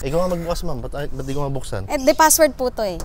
Ikaw nga magbukas, ma'am. Ba't di ko mabuksan? Eh, the password po to eh.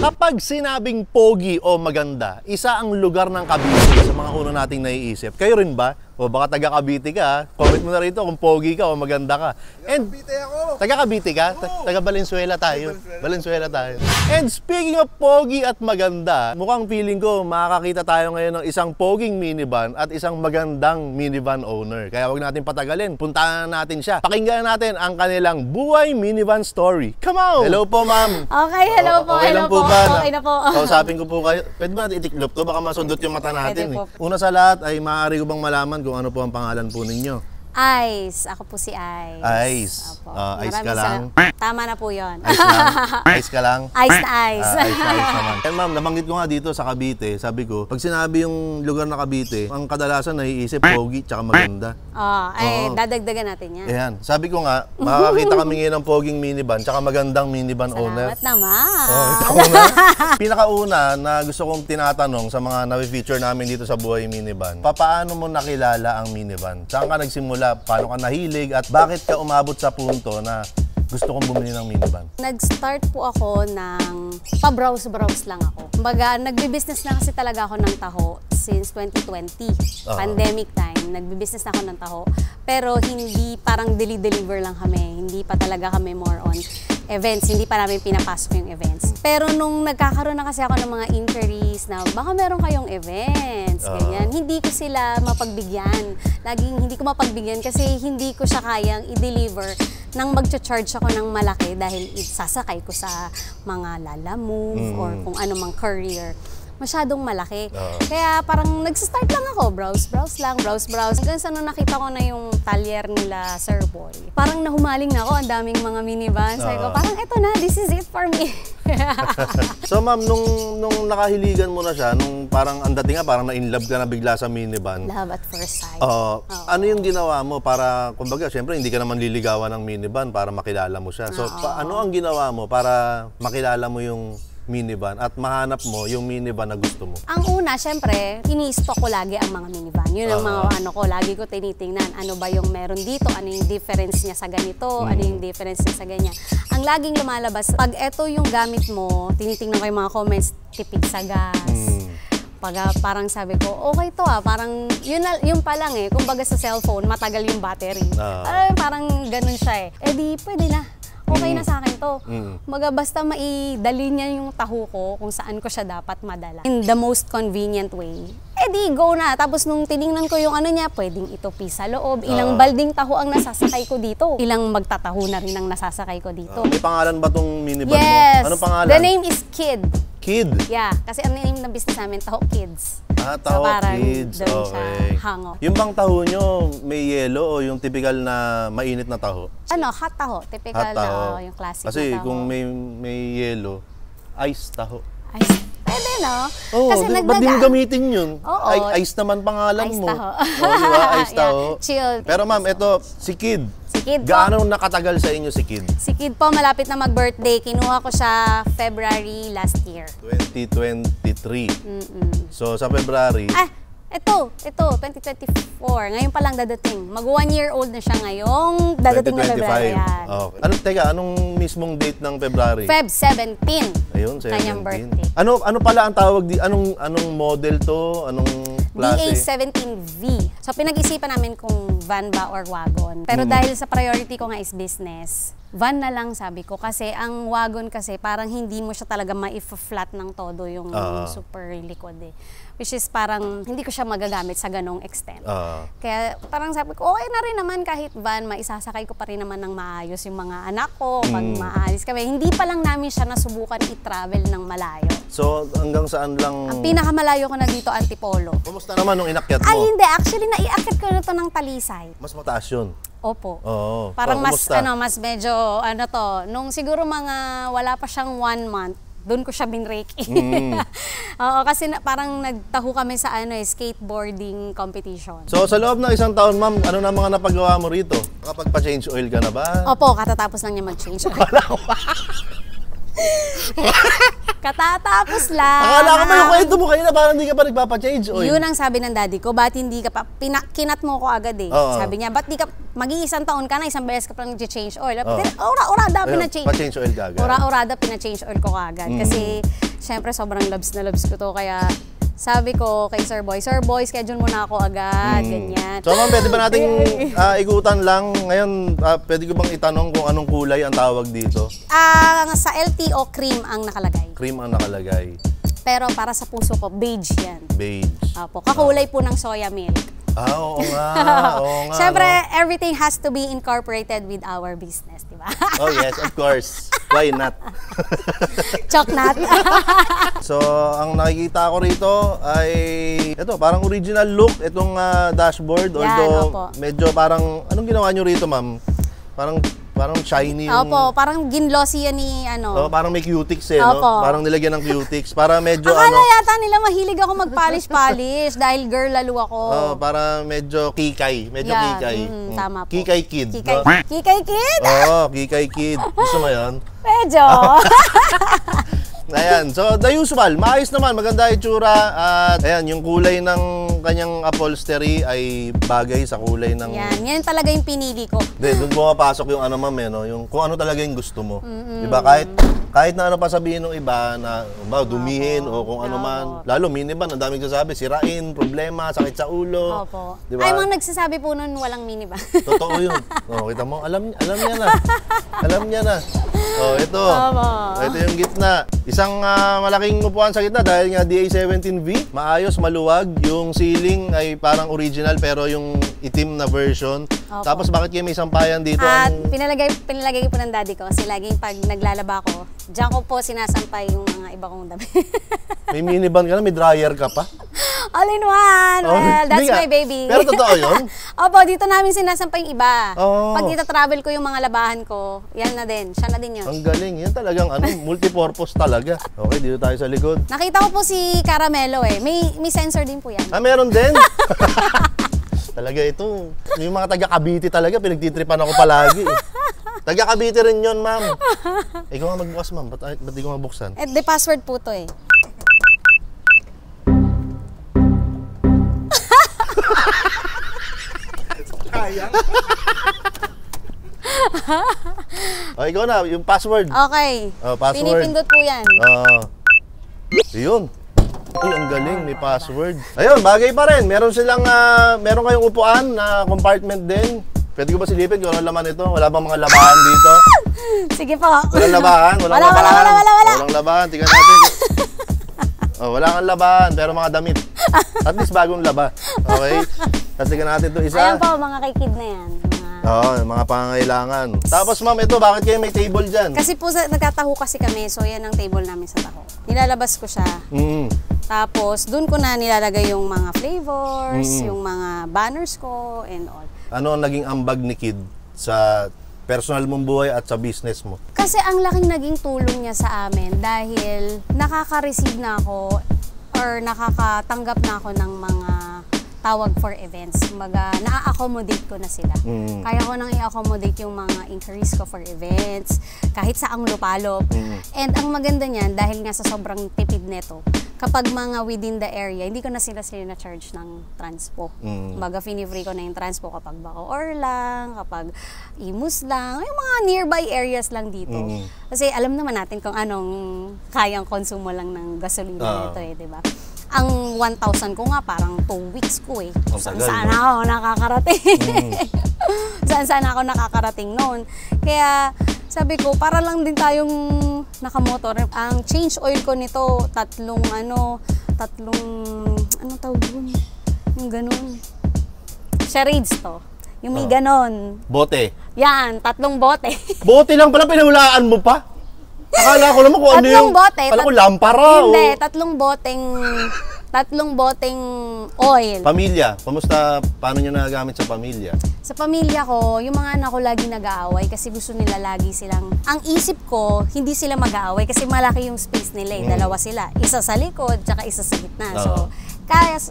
Kapag sinabing pogi o maganda, isa ang lugar ng Cavite sa mga una nating naiisip. Kayo rin ba? O baka taga Cavite ka, comment mo na rito kung pogi ka o maganda ka. And Cavite ako. Taga Cavite ka? Taga Valenzuela tayo. Valenzuela tayo. And speaking of pogi at maganda, mukhang feeling ko makakakita tayo ngayon ng isang poging minivan at isang magandang minivan owner. Kaya wag natin patagalin. Puntahan natin siya. Pakinggan natin ang kanilang buhay minivan story. Come on! Hello po, ma'am. Okay, hello po. Okay lang po ba? Okay na po. Kausapin ko po kayo. Pwede ba itiklop to? Baka masundot yung mata natin. Pwede po. Una sa lahat ay maaari ko bang malaman kung ano po ang pangalan po ninyo? Ice. Ako po si Ice. Ice. Opo. Ice ka Maraming lang? Tama na po yun. Ice lang? Ice ka lang? Ice na ice. Ice na ice naman. And ma'am, nabanggit ko nga dito sa Cavite, sabi ko, pag sinabi yung lugar na Cavite, ang kadalasan naiisip, pogi tsaka maganda. Oo. Dadagdagan natin yan. Ayan. Sabi ko nga, makakakita kami ngayon ng poging minivan tsaka magandang minivan owner. Salamat naman. Kita mo na. Pinakauna na gusto kong tinatanong sa mga na-feature namin dito sa Buhay Minivan, paano mo nakilala ang minivan? Saan ka nagsimula? Paano ka nahilig? At bakit ka umabot sa punto na gusto kong bumili ng minivan? Nag-start po ako ng pa-browse-browse lang ako. Kumbaga, nagbi-business na kasi talaga ako ng taho since 2020. Pandemic time, nagbi-business na ako ng taho. Pero hindi parang deliver lang kami. Hindi pa talaga kami more on events. Hindi pa namin pinapasok yung events. Pero nung nagkakaroon na kasi ako ng mga inquiries na baka meron kayong events, ganyan, hindi ko sila mapagbigyan. Laging hindi ko mapagbigyan kasi hindi ko siya kayang i-deliver nang mag-charge ako ng malaki dahil sasakay ko sa mga Lalamove or kung ano mang career. Masyadong malaki. Kaya parang nag-start lang ako, browse lang. Hanggang sa nung nakita ko na yung talyer nila Sir Boy. Parang nahumaling na ako, ang daming mga minivan. Sabi ko, parang eto na, this is it for me. So ma'am, nung nakahiligan mo na siya, nung parang ang dating nga, parang na-inlove ka na bigla sa minivan. Love at first sight. Ano yung ginawa mo para, kumbaga, syempre hindi ka naman liligawan ng minivan para makilala mo siya. So ano ang ginawa mo para makilala mo yung minivan at mahanap mo yung minivan na gusto mo? Ang una, syempre, ini-stock ko lagi ang mga minivan. Yun ang mga ano ko, lagi ko tinitingnan. Ano ba yung meron dito? Ano yung difference niya sa ganito? Ano yung difference niya sa ganyan? Ang laging lumalabas, pag eto yung gamit mo, tinitingnan ko yung mga comments, tipid sa gas. Pag parang sabi ko, okay to parang yun pa lang kumbaga sa cellphone, matagal yung battery. Parang ganun siya eh di pwede na. Okay na sa akin to. Basta maidali niya yung taho ko kung saan ko siya dapat madala. In the most convenient way. Di go na. Tapos nung tiningnan ko yung ano niya, pwedeng itupi sa loob. Ilang balding taho ang nasasakay ko dito. Ilang magtataho na rin ang nasasakay ko dito. May pangalan ba tong minivan mo? Yes! Anong pangalan? The name is Kid. Kid? Yeah, kasi ang name ng business namin, Taho Kids. Taho so, Kids. Okay. Hango. Yung bang taho nyo, may yellow o yung typical na mainit na taho? Hot taho. Typical hot taho. na yung classic kasi na taho. Kasi kung may yellow, ice taho. Ice? Pwede, no? Kasi ba't di mo gamitin yun? Ice naman pangalan ice mo. Taho. Diba? Ice taho. Chill. Pero ma'am, ito, si Kid. Si Kid po. Gaano nakatagal sa inyo si Kid? Si Kid po, malapit na mag-birthday. Kinuha ko siya February last year. 2023. So, sa February... Ito, 2024. Ngayon pa lang dadating. Mag 1 year old na siya ngayong dadating na February. Okay. Anong mismong date ng February? Feb 17. Ayun, 17. Kanyang birthday. Ano pala ang tawag di? Anong model to? Anong klase? DA17V. So pinag-isipan namin kung van ba or wagon. Pero dahil sa priority ko nga is business, van na lang sabi ko. Kasi ang wagon kasi parang hindi mo siya talaga ma-flat ng todo yung super likod Which is parang hindi ko siya magagamit sa ganong extent. Kaya parang sabi ko, okay na rin naman kahit van, maisasakay ko pa rin naman ng maayos yung mga anak ko pag maalis kami. Hindi pa lang namin siya nasubukan i-travel ng malayo. So hanggang saan lang? Ang pinakamalayo ko na dito, Antipolo. Kumusta naman nung inakyat mo? Hindi. Actually, naiakit ko na to ng Talisay. Mas mataas yun? Opo. Oo. Parang mas kumusta? mas medyo nung siguro mga wala pa siyang 1 month, doon ko siya binrake. Oo, kasi parang nagtaho kami sa skateboarding competition. So sa loob ng isang taon, ma'am, ano na mga napagawa mo rito? Nakapagpa-change oil ka na ba? Opo, katatapos lang niya mag-change. Katatapos lang. Akala ko ba yung kwento mo kanina parang hindi ka pa nagpapa-change oil? Yun ang sabi ng daddy ko, ba't hindi ka pa, kinat mo ko agad eh. Oo. Sabi niya, ba't di ka, mag-iisang taon ka na, isang beses ka pa nag-change oil. Ora-orada, Pa-change oil ka agad. Ora-orada, pina-change oil ko agad. Kasi, syempre, sobrang loves na loves ko to. Kaya, sabi ko kay Sir Boy, schedule mo na ako agad, ganyan. So ma'am, pwede ba nating igutan lang? Ngayon, pwede ko bang itanong kung anong kulay ang tawag dito? Sa LTO, cream ang nakalagay. Cream ang nakalagay. Pero para sa puso ko, beige yan. Beige. Opo, kakulay po ng soya milk. Oo nga. Oo nga. Siyempre, everything has to be incorporated with our business, di ba? Oh yes, of course. Why not? Choknat. So, ang nakikita ko rito ay ito, parang original look itong dashboard. Although opo. medyo parang anong ginawa nyo rito, ma'am? Parang shiny yung... Opo, parang ginlossy yan ni Oh, parang may cutics no? Opo. Parang nilagyan ng cutics para medyo Akala yata nila mahilig ako mag-polish-polish dahil girl lalo ako. Oh, para medyo kikay. Medyo Yeah, kikay. tama po. Kikay kid. Kikay, No? Kikay Kid? Oo, kikay kid. Gusto mo yun? Medyo. Ayan, so the usual, maayos naman, maganda itsura at ayan, yung kulay ng kanyang upholstery ay bagay sa kulay ng... Yan talaga yung pinili ko. Hindi, doon pumapasok yung ma'am, no? Yung kung ano talaga yung gusto mo. Diba, kahit na ano pa sabihin ng iba na dumihin o kung ano man, lalo minivan, ang daming sasabi, sirain, problema, sakit sa ulo. Opo. Diba? Ay, mga nagsasabi po nun walang minivan. Totoo yun. Oh, kita mo, alam niya na. Alam niya na. Oh, ito. Ito yung gitna. Isang malaking upuan sa gitna dahil nga DA17V, maayos, maluwag. Yung ceiling ay parang original pero yung itim na version. Opo. Tapos bakit kayo may sampayan dito? At pinalagay po ng daddy ko kasi laging pag naglalaba ko, diyan ko po sinasampay yung mga iba kong damit. May minivan ka na, may dryer ka pa. All in one! Oh, Well, that's hindi my nga. baby. Pero totoo yun? Opo, dito namin sinasampay yung iba. Oh. Pag dito travel ko yung mga labahan ko, yan na din. Siya na din yun. Ang galing. Yan talagang multipurpose talaga. Okay, dito tayo sa likod. Nakita ko po si Caramelo eh. May sensor din po yan. Meron din. Talaga ito. Yung mga taga Cavite talaga, pinagtitripan ako palagi. Taga Cavite rin yun, ma'am. Ikaw nga magbukas, ma'am. Ba't di ko mabuksan? The password po to eh. Kaya? Ikaw na, yung password. Okay. Password. Pinipindot po yan. Yun. Uy, ang galing, may password. Ayun, bagay pa rin. Meron kayong upuan na compartment din. Pwede ko ba silipin kung ano laman ito? Wala bang mga labahan dito? Sige po. Walang labahan? Wala. Walang labahan. Tingnan natin. Wala kang labahan, pero mga damit. At least bagong laba. Okay? Tapos tingnan natin ito isa. Ayan po, mga kay kid na yan. Oo, mga pangangailangan. Tapos ma'am, ito, bakit kayo may table dyan? Kasi po nagtataho kasi kami, so yan ang table namin sa taho. Nilalabas ko siya. Tapos, dun ko na nilalagay yung mga flavors, yung mga banners ko, and all. Ano ang naging ambag ni Kid sa personal mong buhay at sa business mo? Kasi ang laking naging tulong niya sa amin dahil nakaka-receive na ako or nakakatanggap na ako ng mga tawag for events. Kumbaga, na-accommodate ko na sila. Kaya ko nang i-accommodate yung mga inquiries ko for events, kahit saang lupalop. And ang maganda niyan, dahil nga sa sobrang tipid neto, kapag mga within the area, hindi ko na sila na-charge ng transpo. Kumbaga, fini-free ko na yung transpo kapag Bacoor lang, kapag Imus lang, yung mga nearby areas lang dito. Kasi alam naman natin kung anong kayang konsumo lang ng gasolina nito eh, di ba? Ang 1,000 ko nga parang 2 weeks ko eh. Saan ako nakakarating. Saan ako nakakarating noon. Kaya sabi ko, para lang din tayong nakamotor. Ang change oil ko nito, tatlong tawag yun? Yung ganun. Charades to. Yung may ganon. Bote. Yan, 3 bote. Bote lang pala, pinahulaan mo pa? Akala ko naman kung ano yung... Bote. Akala ko lampara. Hindi, 3 boteng 3 boteng oil. Pamilya, kamusta, paano nyo nagagamit sa pamilya? Sa pamilya ko, yung mga anak ko lagi nag-aaway kasi gusto nila lagi silang... Ang isip ko, hindi sila mag-aaway kasi malaki yung space nila eh. Dalawa sila. Isa sa likod, tsaka isa sa gitna. So,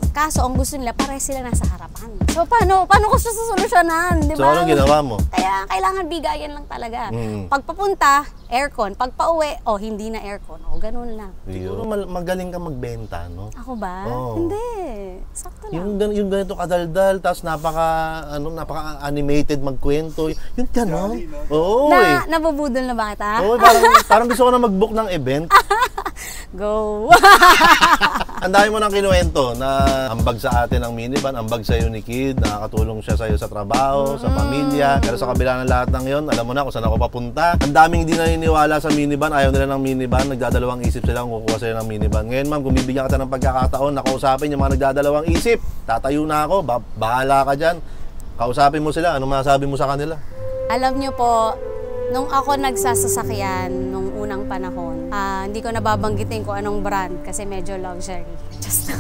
kaso ang gusto nila, pareho sila nasa harapan. So, paano ko siya susolusyonan? Diba? So, anong ginawa mo? Kaya kailangan bigayan lang talaga. Pagpapunta, aircon. Pagpa-uwi, hindi na aircon. Ganun lang. Siguro magaling ka magbenta, no? Ako ba? Oo. Hindi. Sakto lang. Yung ganito kadaldal, tapos napaka-animated magkwento. Yung gano'n. Oo, Nabubudol na ba kita? Oo, parang gusto ko na mag-book ng event. Go! Ang dami mo nang kinuwento na ambag sa atin ang minivan, ambag sa'yo ni Kid, nakakatulong siya sa'yo sa trabaho, sa pamilya. Pero sa kabila ng lahat ng yon, alam mo na kung saan ako papunta. Ang daming hindi naniniwala sa minivan, ayaw nila ng minivan, nagdadalawang isip sila kung kukuha sila ng minivan. Ngayon ma'am, kung bibigyan kita ng pagkakataon, nakausapin yung mga nagdadalawang isip, tatayo na ako, bahala ka dyan. Kausapin mo sila, anong masasabi mo sa kanila? Alam niyo po, nung ako nagsasasakyan nung unang panahon, hindi ko nababanggitin kung anong brand kasi medyo luxury. Just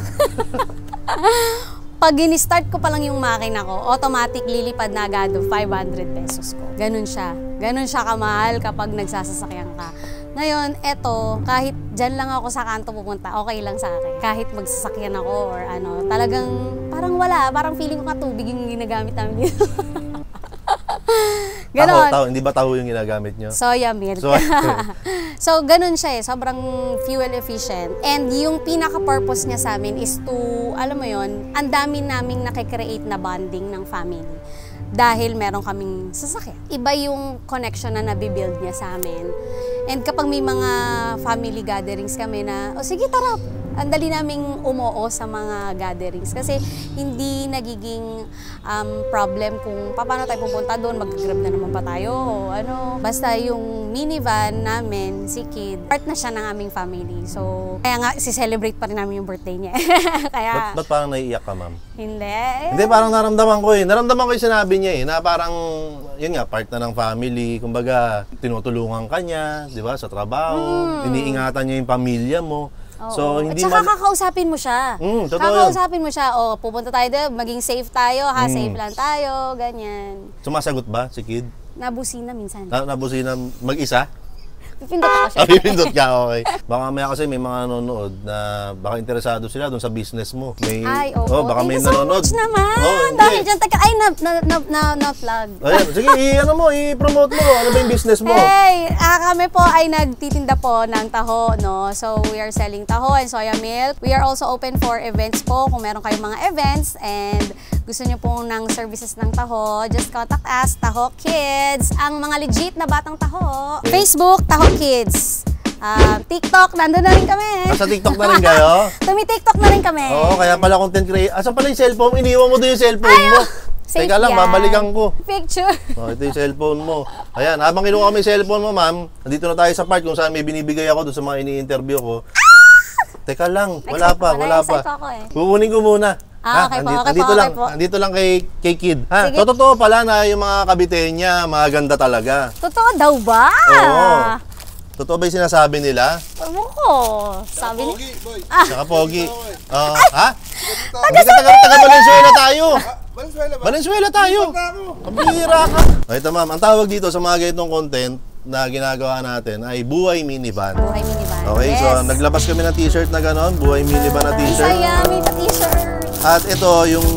pag in-start ko pa lang yung makina ko, automatic lilipad na agad 500 pesos ko. Ganun siya. Ganun siya kamahal kapag nagsasasakyan ka. Ngayon, eto, kahit dyan lang ako sa kanto pupunta, okay lang sa akin. Kahit magsasakyan ako or ano, talagang parang wala. Parang feeling ko nga tubig yung ginagamit namin dito. Ganon. Taho, hindi ba taho yung ginagamit nyo? Soya milk. So, ganun siya eh. Sobrang fuel efficient. And yung pinaka-purpose niya sa amin is to, alam mo yon, ang dami naming nakikreate na bonding ng family. Dahil meron kaming sasakyan. Iba yung connection na nabibuild niya sa amin. And kapag may mga family gatherings kami na, sige tara, ang dali naming umuo sa mga gatherings. Kasi hindi nagiging problem kung paano tayo pupunta doon, mag-grab na naman pa tayo o ano. Basta yung minivan namin, si Kid, part na siya ng aming family. So, kaya nga, si-celebrate pa rin namin yung birthday niya. Kaya... Ba't parang naiiyak ka, ma'am? Hindi. Hindi, parang naramdaman ko eh. Naramdaman ko yung sinabi niya eh, na parang, yun nga, part na ng family. Kumbaga, tinutulungan ka niya, di ba, sa trabaho. Iniingatan niya yung pamilya mo. So, hindi at saka kakausapin mo siya. Totoo Kakausapin mo siya, pupunta tayo doon, maging safe tayo, safe lang tayo, ganyan. Sumasagot ba si Kid? Nabusina minsan. Nabusina mag-isa? Pipindot ako siya. Pipindot ka, okay. Baka mamaya kasi may mga nanonood na baka interesado sila doon sa business mo. Ay, oo. Baka may Thank you so nanonood. much naman. Hindi. Dahil dyan, na-plug. Ayan, sige, i-promote mo. Ano ba yung business mo? Hey, kami po ay nagtitinda po ng taho, no? So, we are selling taho and soya milk. We are also open for events po. Kung meron kayong mga events and gusto nyo po ng services ng taho, just contact us, Taho Kids. Ang mga legit na batang taho. Okay. Facebook, Taho Kids. TikTok, nandun na rin kami. Sa TikTok na rin kayo? Tumi-TikTok na rin kami. Oo, kaya pala content creator. Asan pala yung cellphone? Iniwan mo doon yung cellphone mo. Teka lang, babalikan ko. Picture. Ito yung cellphone mo. Ayan, habang kinuha kami yung cellphone mo, ma'am, nandito na tayo sa part kung saan may binibigay ako doon sa mga ini-interview ko. Teka lang, wala pa. Kukunin ko muna. Okay po. Andito lang kay Kid. Totoo pala na yung mga kabite niya, maganda talaga. Totoo daw ba? Oo. Totoo ba yung sinasabi nila? Ewan ko. Sabi ni... Saka pogi. Hindi ka taga Valenzuela tayo. Valenzuela tayo. Kabihira ka. Ito ma'am, ang tawag dito sa mga ganitong content na ginagawa natin ay Buhay Minivan. Buhay Minivan. Okay, yes. So naglabas kami ng t-shirt na gano'n, Buhay Minivan na t-shirt. Saya, may t-shirt. At ito yung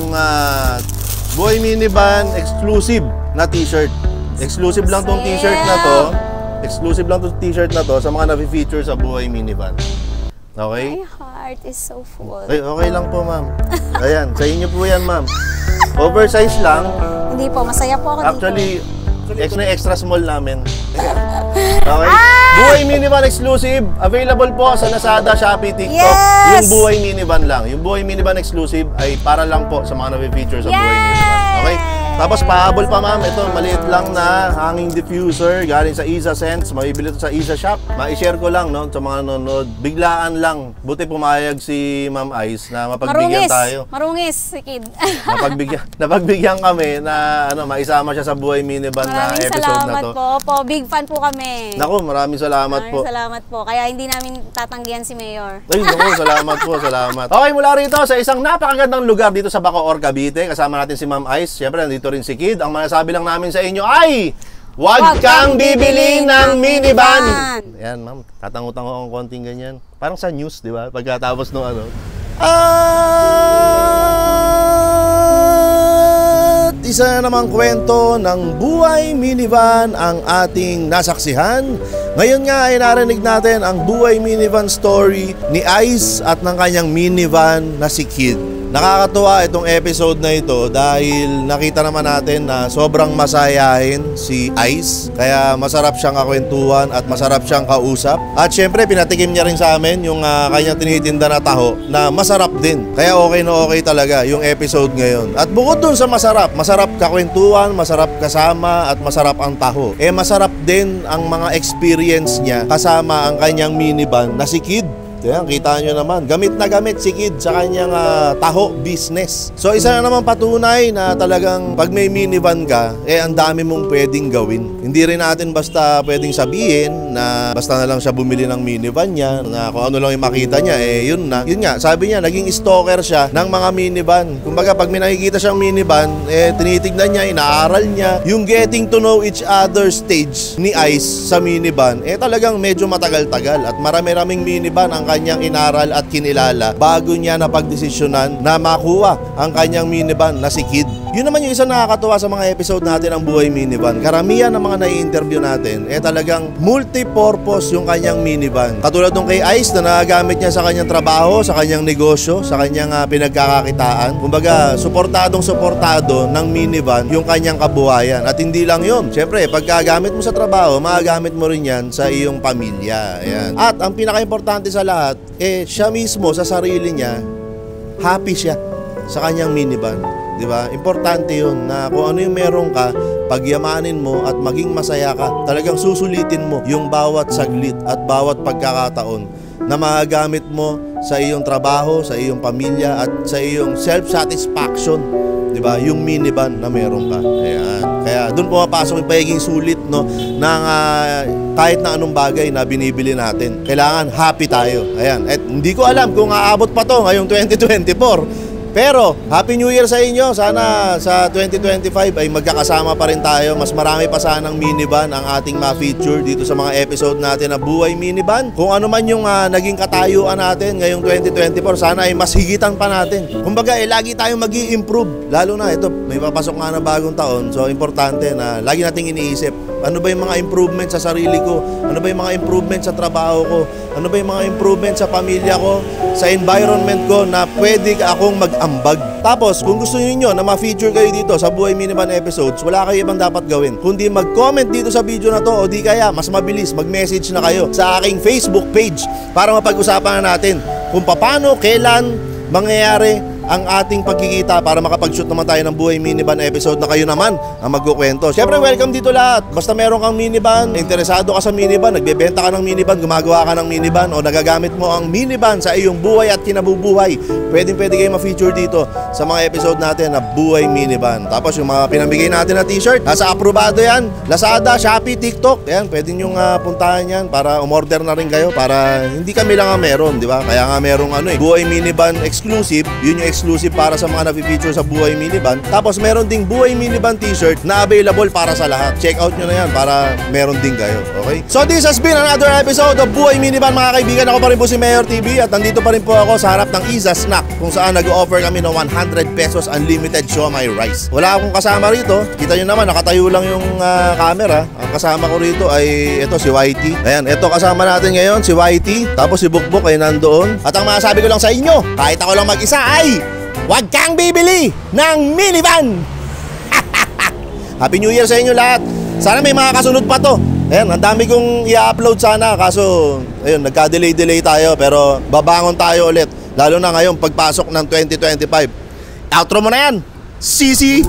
Buhay Minivan exclusive na t-shirt. Exclusive lang tong t-shirt na to. Exclusive lang tong t-shirt na to sa mga na-feature sa Buhay Minivan. Okay? My heart is so full. Okay lang po, ma'am. Ayan, sa inyo po yan, ma'am. Oversize lang. Hindi po, masaya po ako Actually, extra small namin. Okay? Buhay Minivan exclusive. Available po sa Lazada, Shopee, TikTok. Yes! Yung Buhay Minivan lang. Yung Buhay Minivan exclusive ay para lang po sa mga na-feature sa Buhay Minivan. Okay? Tapos pahabol pa ma'am, ito maliit lang na hanging diffuser galing sa Isa Sense. Mabibili ito sa Isa Shop. Ma-share ko lang no, sa mga nanonood. Biglaan lang. Buti pumayag si Ma'am Ice na mapagbigyan tayo. Marungis si Kid. Napagbigyan kami na maisama siya sa Buhay Minivan na episode na to. Maraming salamat po. Opo, big fan po kami. Naku, maraming salamat po. Maraming salamat po. Kaya hindi namin tatanggihan si Mayor. Ay, naku, salamat po, salamat. Okay, mula rito sa isang napakagandang lugar dito sa Bacoor, Cavite. Kasama natin si Ma'am Ice. Siyempre, nandito rin si Kid. Ang masasabi lang namin sa inyo ay huwag kang bibili ng minivan! Ayan, ma'am. Tatango-tango akong konting ganyan. Parang sa news, di ba? Pagkatapos nung ano. At isa namang kwento ng Buhay Minivan ang ating nasaksihan. Ngayon nga ay narinig natin ang Buhay Minivan story ni Ice at ng kanyang minivan na si Kid. Nakakatuwa itong episode na ito dahil nakita naman natin na sobrang masayahin si Ice. Kaya masarap siyang kakwentuhan at masarap siyang kausap. At syempre pinatikim niya rin sa amin yung kanyang tinitinda na taho na masarap din. Kaya okay na okay talaga yung episode ngayon. At bukod dun sa masarap kakwentuhan, masarap kasama at masarap ang taho. Masarap din ang mga experience niya kasama ang kanyang minivan na si Kid. Yan, kita nyo naman, gamit na gamit si Kid sa kanyang taho business. So isa na naman patunay na talagang pag may minivan ka, ang dami mong pwedeng gawin. Hindi rin natin basta pwedeng sabihin na basta na lang siya bumili ng minivan niya, na kung ano lang yung makita niya, yun na. Yun nga, sabi niya, naging stalker siya ng mga minivan. Kumbaga pag may nakikita siyang minivan, tinitignan niya, inaaral niya. Yung getting to know each other stage ni Ice sa minivan, talagang medyo matagal-tagal at marami-raming minivan ang kanyang inaral at kinilala bago niya napagdesisyonan na makuha ang kanyang minivan na si Kid. Yun naman yung isa nakakatuwa sa mga episode natin ng Buhay Minivan. Karamihan ng mga nai-interview natin talagang multi-purpose yung kanyang minivan. Katulad nung kay Ice na nagagamit niya sa kanyang trabaho, sa kanyang negosyo, sa kanyang pinagkakakitaan. Kumbaga, suportado ng minivan yung kanyang kabuhayan. At hindi lang yun. Siyempre, pagkagamit mo sa trabaho, magagamit mo rin yan sa iyong pamilya. Ayan. At ang pinaka-importante sa lahat, siya mismo sa sarili niya, happy siya sa kanyang minivan. Diba? Importante yun na kung ano yung meron ka, pagyamanin mo at maging masaya ka. Talagang susulitin mo yung bawat saglit at bawat pagkakataon na magagamit mo sa iyong trabaho, sa iyong pamilya at sa iyong self-satisfaction. Diba? Yung minivan na meron ka. Ayan. Kaya doon pumapasok yung pagiging sulit ng kahit na anong bagay na binibili natin. Kailangan happy tayo. Ayan. At hindi ko alam kung aabot pa to ngayong 2024. Pero, Happy New Year sa inyo. Sana sa 2025 ay magkakasama pa rin tayo. Mas marami pa sanang minivan ang ating ma-feature dito sa mga episode natin na Buhay Minivan. Kung ano man yung naging katayuan natin ngayong 2024, sana ay mas higitan pa natin. Kumbaga, lagi tayong mag-i-improve. Lalo na ito, may papasok nga na bagong taon. So, importante na lagi nating iniisip, ano ba yung mga improvement sa sarili ko? Ano ba yung mga improvement sa trabaho ko? Ano ba yung mga improvement sa pamilya ko? Sa environment ko na pwede akong mag-ambag. Tapos, kung gusto niyo na ma-feature kayo dito sa Buhay Minivan episodes, wala kayo ibang dapat gawin kundi mag-comment dito sa video na to o di kaya, mas mabilis, mag-message na kayo sa aking Facebook page para mapag-usapan na natin kung paano, kailan mangyayari ang ating pagkikita para makapag-shoot naman tayo ng Buhay Minivan episode na kayo naman ang magkukwento. Siyempre, welcome dito lahat. Basta meron kang minivan, interesado ka sa minivan, nagbebenta ka ng minivan, gumagawa ka ng minivan o nagagamit mo ang minivan sa iyong buhay at kinabubuhay, pwede kayo ma-feature dito sa mga episode natin na Buhay Minivan. Tapos yung mga pinamigay natin na t-shirt, nasa aprobado yan. Lazada, Shopee, TikTok. Yan, pwede nyo puntahan yan para umorder na rin kayo para hindi kami lang ang meron, di ba? Kaya nga merong Buhay Minivan exclusive. Yun yung exclusive para sa mga na-feature sa Buhay Minivan. Tapos meron ding Buhay Minivan t-shirt na available para sa lahat. Check out nyo na yan para meron din kayo. Okay? So this has been another episode of Buhay Minivan mga kaibigan. Ako pa rin po si Mayor TV at nandito pa rin po ako sa harap ng Isa Snack kung saan nag-offer kami ng 100 pesos unlimited siomai rice. Wala akong kasama rito. Kita nyo naman, nakatayo lang yung camera. Ang kasama ko rito ay ito si YT. Ayan, ito kasama natin ngayon si YT. Tapos si Bukbuk ay nandoon. At ang masasabi ko lang sa inyo, kahit ako lang mag-isa ay huwag kang bibili ng minivan! Happy New Year sa inyo lahat! Sana may mga kasunod pa to. Ayan, ang dami kong i-upload sana. Kaso, ayun, nagka-delay tayo. Pero babangon tayo ulit. Lalo na ngayon, pagpasok ng 2025. Outro mo na yan! Sisi!